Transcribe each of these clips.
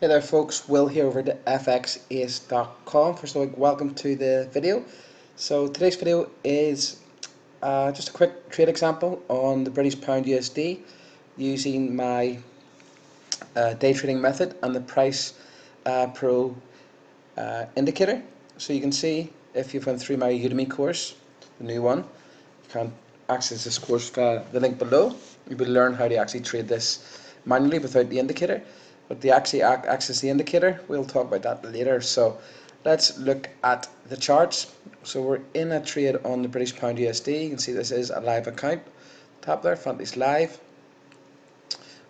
Hey there folks, Will here over to forex.com. First of all, welcome to the video. So today's video is just a quick trade example on the British Pound USD using my day trading method and the price pro indicator. So you can see if you've went through my Udemy course, the new one, you can access this course via the link below. You will learn how to actually trade this manually without the indicator. But to actually access the indicator, we'll talk about that later. So let's look at the charts. So we're in a trade on the British Pound USD. You can see this is a live account. Tap there, Fantasy's live.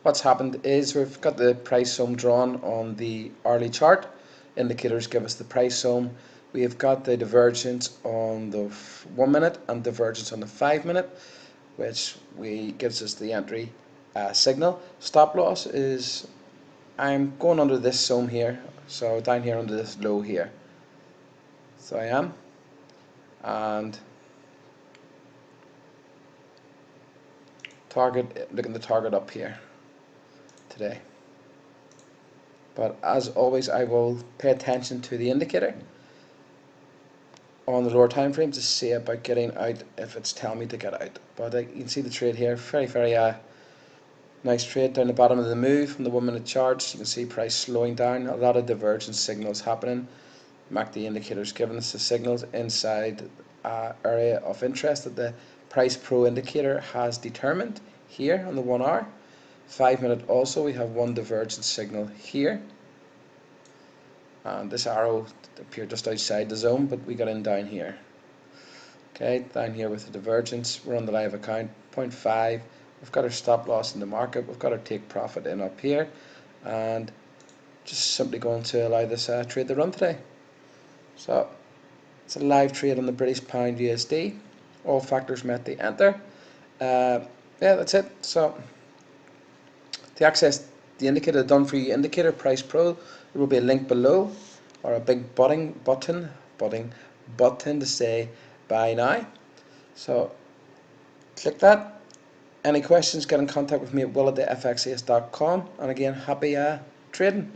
What's happened is we've got the price zone drawn on the hourly chart. Indicators give us the price zone. We have got the divergence on the 1 minute and divergence on the 5 minute, which gives us the entry signal. Stop loss is, I'm going under this zone here, so down here under this low here. So I am, and looking to target up here today. But as always, I will pay attention to the indicator on the lower time frames to see about getting out if it's telling me to get out. But you can see the trade here, very nice trade down the bottom of the move from the 1 minute charts. You can see price slowing down, a lot of divergence signals happening. MACD indicators giving us the signals inside area of interest that the price pro indicator has determined here on the 1 hour. 5 minute also, we have one divergence signal here, and this arrow appeared just outside the zone, but we got in down here. Okay, down here with the divergence, we're on the live account, 0.5. We've got our stop loss in the market, we've got our take profit in up here, and just simply going to allow this trade to run today. So it's a live trade on the British Pound USD. All factors met to enter. Yeah, that's it. So to access the indicator, done for you indicator, Price Pro, there will be a link below, or a big button to say buy now. So click that. Any questions, get in contact with me at will@fxas.com, and again, happy trading.